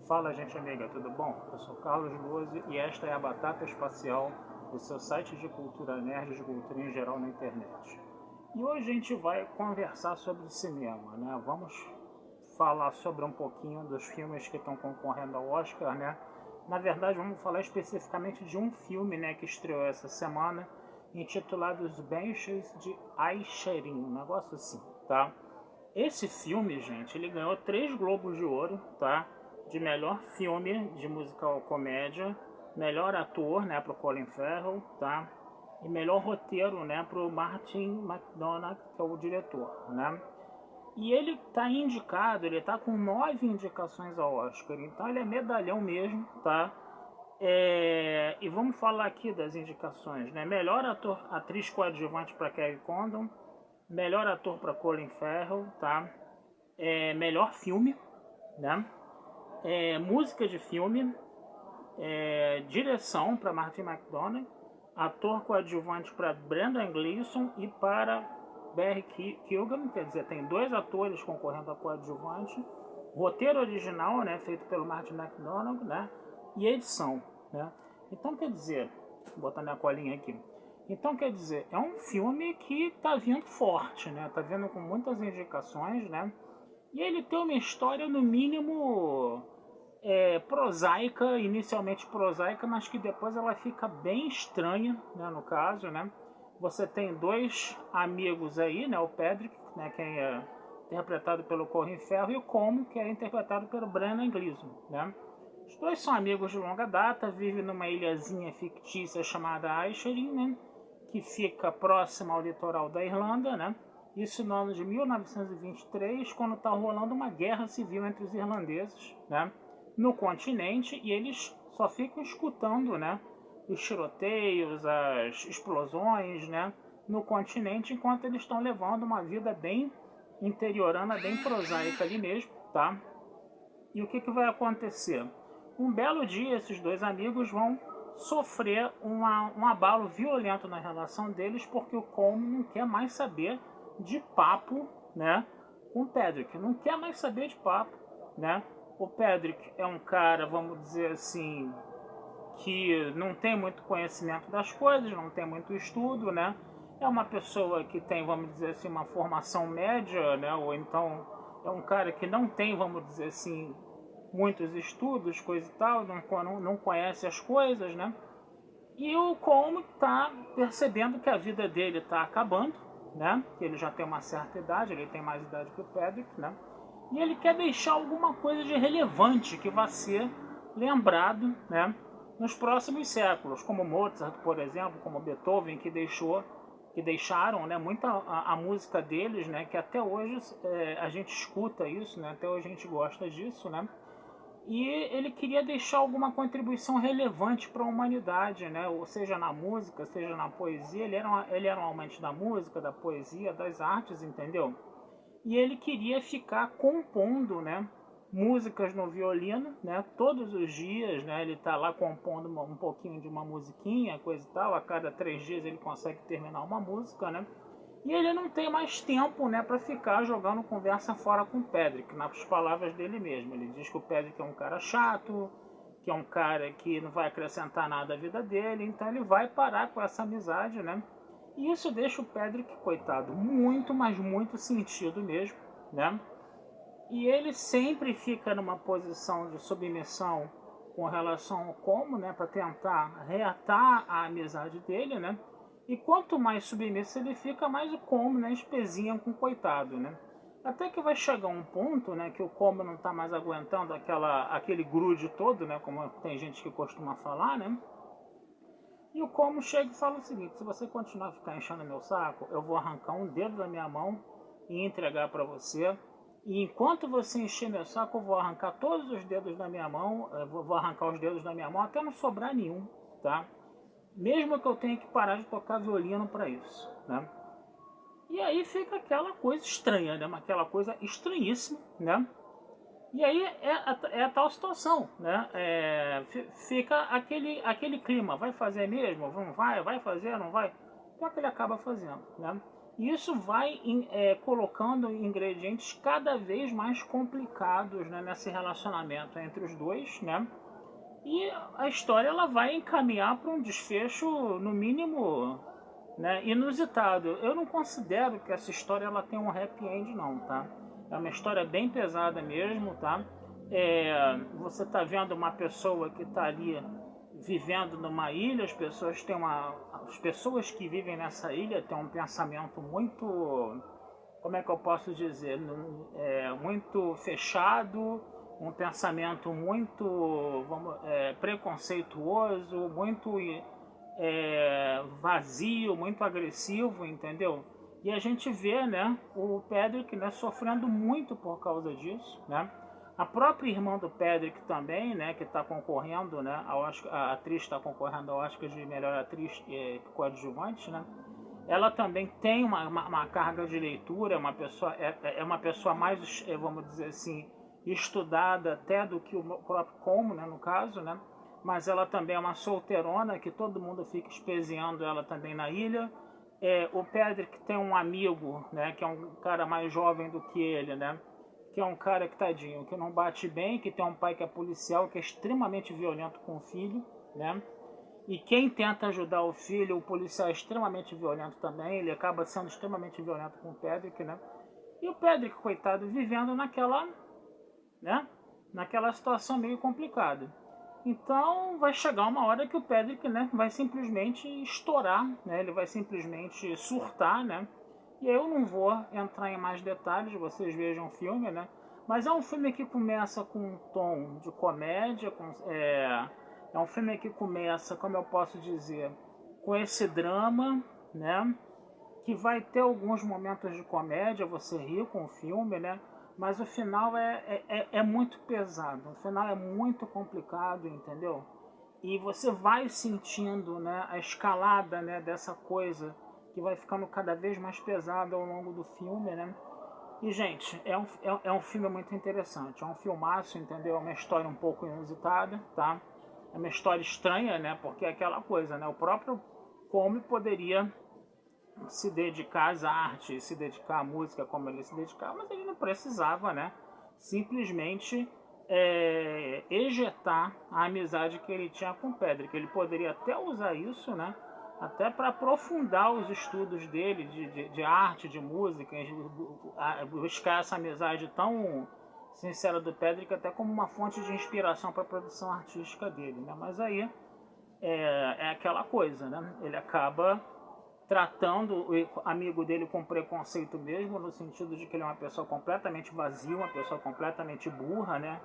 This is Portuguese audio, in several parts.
Fala, gente amiga, tudo bom? Eu sou Carlos Luzzi e esta é a Batata Espacial, o seu site de cultura nerd, de cultura em geral na internet. E hoje a gente vai conversar sobre cinema, né? Vamos falar sobre um pouquinho dos filmes que estão concorrendo ao Oscar, né? Na verdade, vamos falar especificamente de um filme, né, que estreou essa semana, intitulado Os Banshees de Inisherin, um negócio assim, tá? Esse filme, gente, ele ganhou 3 Globos de Ouro, tá? De melhor filme de musical comédia, melhor ator, né, pro Colin Farrell, tá? E melhor roteiro, né, pro Martin McDonagh, que é o diretor, né? E ele tá indicado, ele tá com 9 indicações ao Oscar, então ele é medalhão mesmo, tá? E vamos falar aqui das indicações, né? Melhor ator, atriz coadjuvante para Kerry Condon, melhor ator para Colin Farrell, tá? Melhor filme, né? Música de filme, direção para Martin McDonagh, ator coadjuvante para Brendan Gleeson e para Barry Keoghan, quer dizer, tem 2 atores concorrendo a coadjuvante, roteiro original, né, feito pelo Martin McDonagh, né, e edição, né. Então, quer dizer, vou botar minha colinha aqui. Então, quer dizer, é um filme que tá vindo forte, né, tá vindo com muitas indicações, né, e ele tem uma história, no mínimo, prosaica, inicialmente prosaica, mas que depois ela fica bem estranha, né, no caso, né? Você tem 2 amigos aí, né, o Pedrick, né, quem é interpretado pelo Colin Farrell, e o Como, que é interpretado pelo Brendan Gleeson, né? Os dois são amigos de longa data, vivem numa ilhazinha fictícia chamada Inisherin, né, que fica próxima ao litoral da Irlanda, né? Isso no ano de 1923, quando está rolando uma guerra civil entre os irlandeses, né, no continente, e eles só ficam escutando, né, os tiroteios, as explosões, né, no continente, enquanto eles estão levando uma vida bem interiorana, bem prosaica ali mesmo, tá? E o que vai acontecer? Um belo dia, esses 2 amigos vão sofrer um abalo violento na relação deles, porque o Colm não quer mais saber de papo, né, com o Pedrick. Não quer mais saber de papo, né? O Pedrick é um cara, vamos dizer assim, que não tem muito conhecimento das coisas, não tem muito estudo, né? É uma pessoa que tem, vamos dizer assim, uma formação média, né? Ou então é um cara que não tem, vamos dizer assim, muitos estudos, coisa e tal, não conhece as coisas, né? E o Colm tá percebendo que a vida dele tá acabando, né? Que ele já tem uma certa idade, ele tem mais idade que o Pedrick, né? E ele quer deixar alguma coisa de relevante que vai ser lembrado, né, nos próximos séculos, como Mozart, por exemplo, como Beethoven, que deixaram, né, muita a música deles, né, que até hoje a gente escuta isso, né, até hoje a gente gosta disso, né. E ele queria deixar alguma contribuição relevante para a humanidade, né? Ou seja na música, seja na poesia. Ele era um amante da música, da poesia, das artes, entendeu? E ele queria ficar compondo, né, músicas no violino, né, todos os dias, né, ele está lá compondo um pouquinho de uma musiquinha, coisa e tal, a cada 3 dias ele consegue terminar uma música, né, e ele não tem mais tempo, né, para ficar jogando conversa fora com o Pedrick, nas palavras dele mesmo. Ele diz que o Pedrick é um cara chato, que é um cara que não vai acrescentar nada à vida dele, então ele vai parar com essa amizade, né. E isso deixa o Pedrick, coitado, muito, mas muito sentido mesmo, né? E ele sempre fica numa posição de submissão com relação ao como, né, para tentar reatar a amizade dele, né? E quanto mais submisso ele fica, mais o como, né, espezinha com o coitado, né? Até que vai chegar um ponto, né, que o como não está mais aguentando aquele grude todo, né, como tem gente que costuma falar, né? E o Como chega e fala o seguinte: se você continuar a ficar enchendo meu saco, eu vou arrancar um dedo da minha mão e entregar para você. E enquanto você encher meu saco, eu vou arrancar todos os dedos da minha mão, eu vou arrancar os dedos da minha mão até não sobrar nenhum, tá? Mesmo que eu tenha que parar de tocar violino para isso, né? E aí fica aquela coisa estranha, né? Aquela coisa estranhíssima, né? E aí é a tal situação, né? Fica aquele clima, vai fazer mesmo? Não vai? Vai fazer? Não vai? Só que ele acaba fazendo, né? E isso vai colocando ingredientes cada vez mais complicados, né, nesse relacionamento entre os dois, né? E a história ela vai encaminhar para um desfecho, no mínimo, né, inusitado. Eu não considero que essa história ela tem um happy end, não, tá? É uma história bem pesada mesmo, tá? Você tá vendo uma pessoa que tá ali vivendo numa ilha, as pessoas que vivem nessa ilha têm um pensamento muito, como é que eu posso dizer, muito fechado, um pensamento muito preconceituoso, muito vazio, muito agressivo, entendeu? E a gente vê, né, o Pedrick, né, sofrendo muito por causa disso, né? A própria irmã do Pedrick também, né, que está concorrendo, né, a atriz está concorrendo ao Oscar de melhor atriz coadjuvante, né? Ela também tem uma carga de leitura, é uma pessoa mais, vamos dizer assim, estudada até do que o próprio Como, né, no caso, né? Mas ela também é uma solteirona que todo mundo fica espezinhando ela também na ilha. O Pedrick tem um amigo, né, que é um cara mais jovem do que ele, né? Que é um cara que tadinho, que não bate bem, que tem um pai que é policial, que é extremamente violento com o filho, né? E quem tenta ajudar o filho, o policial é extremamente violento também, ele acaba sendo extremamente violento com o Pedrick, né? E o Pedrick, coitado, vivendo naquela, né? Naquela situação meio complicada. Então vai chegar uma hora que o Pedrick, né, vai simplesmente estourar, né? Ele vai simplesmente surtar, né? E eu não vou entrar em mais detalhes, vocês vejam o filme, né? Mas é um filme que começa com um tom de comédia, é um filme que começa, como eu posso dizer, com esse drama, né? Que vai ter alguns momentos de comédia, você ri com o filme, né? Mas o final é muito pesado, o final é muito complicado, entendeu? E você vai sentindo, né, a escalada, né, dessa coisa que vai ficando cada vez mais pesada ao longo do filme, né? E, gente, é um filme muito interessante, é um filmaço, entendeu? É uma história um pouco inusitada, tá? É uma história estranha, né? Porque é aquela coisa, né? O próprio Come poderia se dedicar às artes, se dedicar à música como ele se dedicava, mas ele não precisava, né? Simplesmente ejetar a amizade que ele tinha com o Pedrick. Ele poderia até usar isso, né? Até para aprofundar os estudos dele de arte, de música, buscar essa amizade tão sincera do Pedrick até como uma fonte de inspiração para a produção artística dele, né? Mas aí é aquela coisa, né? Ele acaba tratando o amigo dele com preconceito mesmo, no sentido de que ele é uma pessoa completamente vazia, uma pessoa completamente burra, né?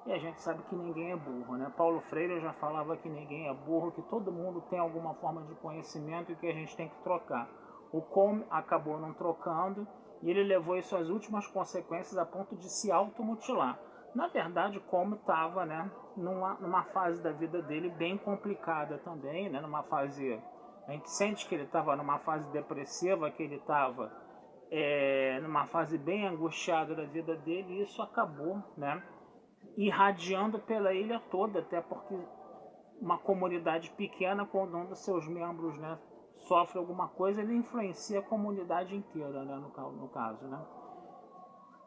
E a gente sabe que ninguém é burro, né? Paulo Freire já falava que ninguém é burro, que todo mundo tem alguma forma de conhecimento e que a gente tem que trocar. O Come acabou não trocando e ele levou isso às últimas consequências a ponto de se automutilar. Na verdade, o Come estava, né, numa fase da vida dele bem complicada também, né? Numa fase... A gente sente que ele estava numa fase depressiva, que ele estava numa fase bem angustiada da vida dele, e isso acabou, né, irradiando pela ilha toda, até porque uma comunidade pequena, quando um dos seus membros, né, sofre alguma coisa, ele influencia a comunidade inteira, né, no caso, né.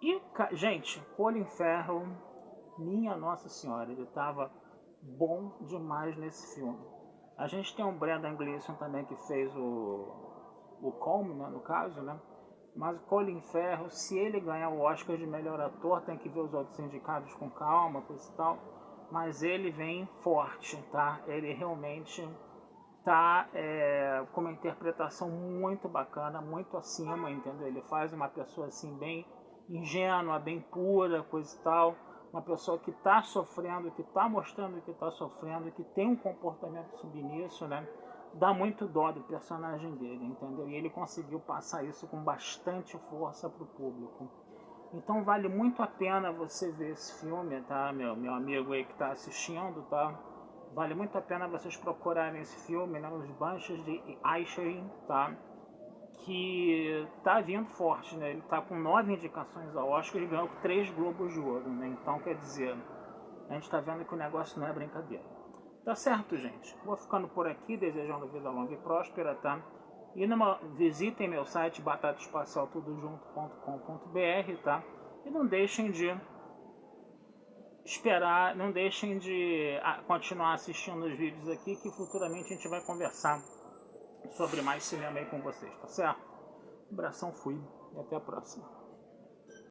E, gente, Colin Farrell, minha Nossa Senhora, ele estava bom demais nesse filme. A gente tem o Brendan Gleeson também que fez o Come, né, no caso, né? Mas o Colin Farrell, se ele ganhar o Oscar de melhor ator, tem que ver os outros indicados com calma, coisa e tal. Mas ele vem forte, tá? Ele realmente tá com uma interpretação muito bacana, muito acima, entendeu? Ele faz uma pessoa assim bem ingênua, bem pura, coisa e tal. Uma pessoa que está sofrendo, que está mostrando que está sofrendo, que tem um comportamento submisso, né? Dá muito dó do personagem dele, entendeu? E ele conseguiu passar isso com bastante força para o público. Então vale muito a pena você ver esse filme, tá? Meu amigo aí que está assistindo, tá? Vale muito a pena vocês procurarem esse filme, né? Os Banshees de Inisherin, tá? Que tá vindo forte, né? Ele tá com 9 indicações ao Oscar e ganhou 3 Globos de Ouro, né? Então, quer dizer, a gente tá vendo que o negócio não é brincadeira. Tá certo, gente? Vou ficando por aqui, desejando vida longa e próspera, tá? E visitem meu site batataespacialtudojunto.com.br, tá? E não deixem de esperar, não deixem de continuar assistindo os vídeos aqui, que futuramente a gente vai conversar sobre mais cinema aí com vocês, tá certo? Abração, fui e até a próxima.